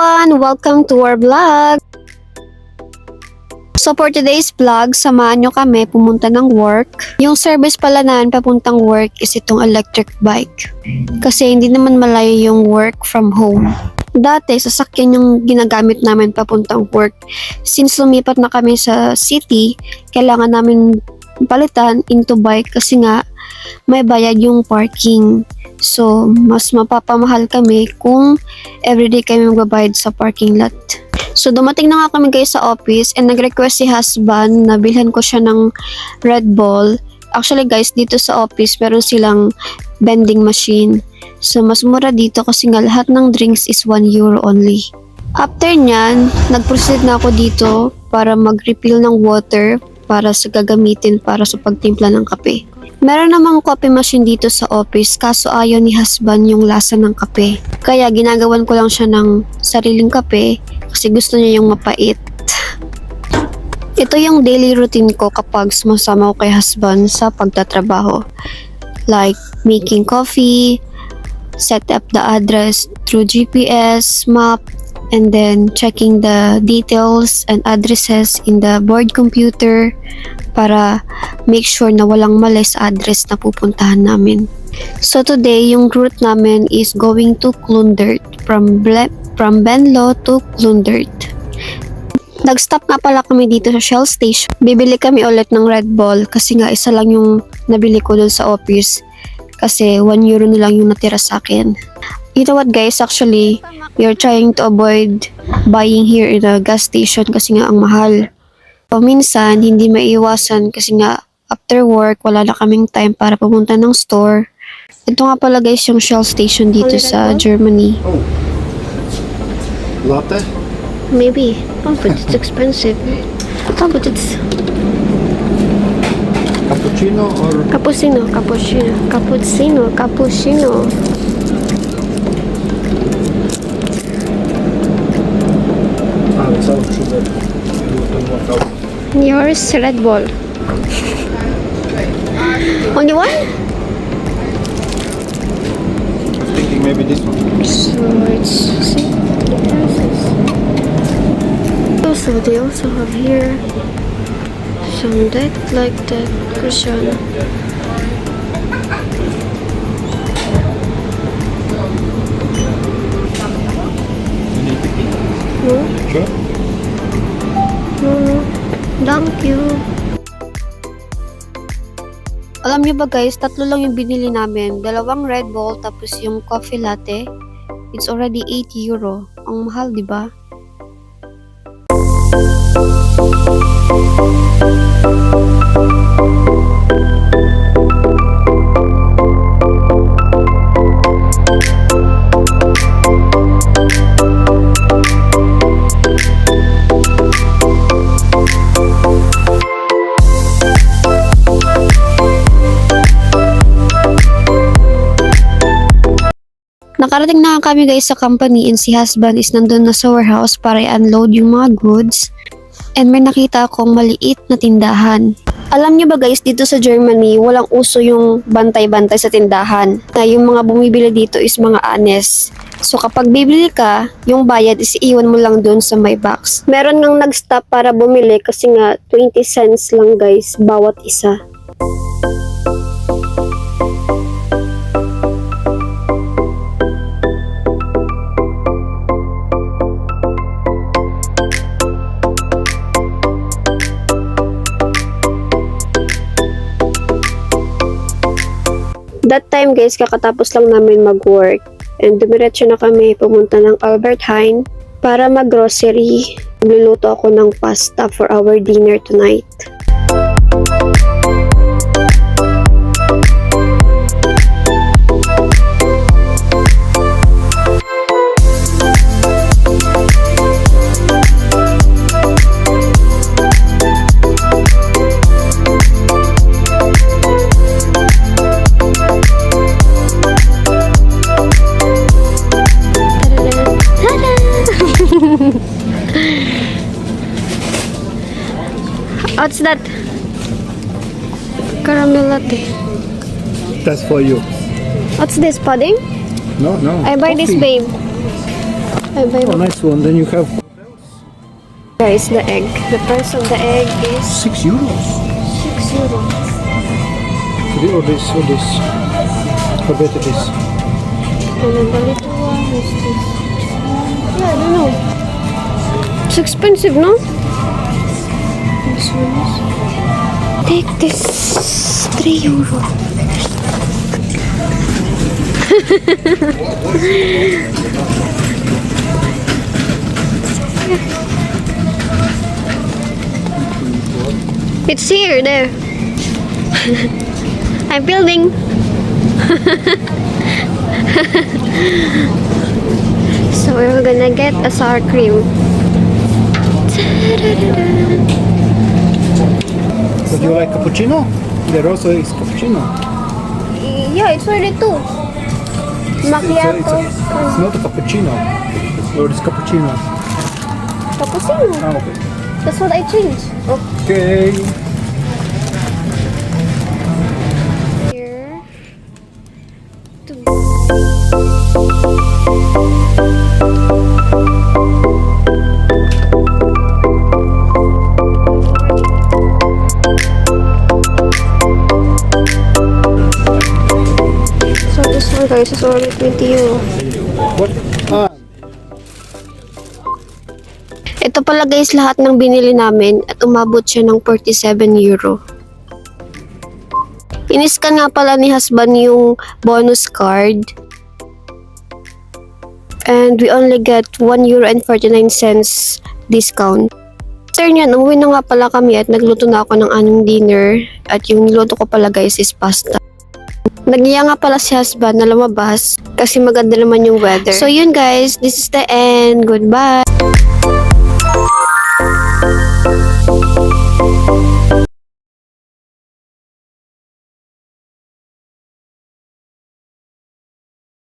everyone! Welcome to our vlog! So for today's vlog, samahan nyo kami pumunta ng work. Yung service pala na papuntang work is itong electric bike. Kasi hindi naman malayo yung work from home. Dati, sasakyan yung ginagamit namin papuntang work. Since lumipat na kami sa city, kailangan namin palitan into bike kasi nga may bayad yung parking. So, mas mapapamahal kami kung everyday kami magbabayad sa parking lot. So, dumating na nga kami guys sa office and nag-request si husband na bilhan ko siya ng Red Bull. Actually guys, dito sa office meron silang vending machine. So, mas mura dito kasi nga lahat ng drinks is 1 euro only. After nyan, nag-proceed na ako dito para mag-refill ng water para sa gagamitin para sa pagtimpla ng kape. Meron namang coffee machine dito sa office kaso ayaw ni husband yung lasa ng kape. Kaya ginagawan ko lang siya ng sariling kape kasi gusto niya yung mapait. Ito yung daily routine ko kapag sumasama ko kay husband sa pagtatrabaho. Like making coffee, set up the address through GPS, map, and then checking the details and addresses in the board computer para make sure na walang mali sa address na pupuntahan namin. So today, yung route namin is going to Klundert from Venlo to Klundert. Nag-stop nga pala kami dito sa Shell Station. Bibili kami ulit ng Red Bull kasi nga isa lang yung nabili ko doon sa office kasi 1 euro na lang yung natira sa akin. You know what guys, actually, we are trying to avoid buying here in a gas station kasi nga ang mahal. So, minsan, hindi maiiwasan kasi nga after work, wala na kaming time para pumunta ng store. Ito nga pala guys yung Shell Station dito sa Germany. Oh. Latte? Maybe. Oh, but it's expensive. Oh, but it's... Cappuccino or... Cappuccino. without sugar. Yours, Red Bull. Only one? I was thinking maybe this one. So it's... See? Also, they also have here some deck like that cushion. You need to eat. No? Sure. No. Thank you. Alam niyo ba guys, 3 lang yung binili namin. 2 Red Bull tapos yung coffee latte. It's already 8 euro. Ang mahal, di ba? Nakarating na kami guys sa company and si husband is nandun na sa warehouse para i-unload yung mga goods. And may nakita akong maliit na tindahan. Alam niyo ba guys, dito sa Germany, walang uso yung bantay-bantay sa tindahan. Na yung mga bumibili dito is mga honest. So kapag bibili ka, yung bayad is iiwan mo lang dun sa my box. Meron ngang nag-stop para bumili kasi nga 20 cents lang guys, bawat isa. That time guys, kakatapos lang namin mag-work and dumiretso na kami pumunta ng Albert Heijn para mag-grocery. Magluluto ako ng pasta for our dinner tonight. What's that? Caramel latte. That's for you. What's this, pudding? No. I buy this, Coffee. babe. I I buy Oh, nice one. Then you have guys the egg. The price of the egg is 6 euros. 6 euro. Or this, or this. How better this? And then the little one is this. Yeah, I don't know. It's expensive, no? This one is. Take this 3 euro. It's here, there. I'm building. So we're gonna get a sour cream. But you like cappuccino? There also is cappuccino. Yeah, it's already two. Macchiato. It's not a cappuccino. Or it's cappuccino. Cappuccino. Ah, okay. That's what I changed. Okay. Here. Two. So this one guys is already 20 euro. What? Ah, Ito pala guys lahat ng binili namin at umabot siya ng 47 euro. Iniskan nga pala ni husband yung bonus card. And we only get 1 euro and 49 cents discount. After nyan, umuwi na nga pala kami at nagluto na ako ng anong dinner. At yung niluto ko pala guys is pasta. Nagiya nga pala si husband na lumabas kasi maganda naman yung weather. So yun guys, this is the end. Goodbye!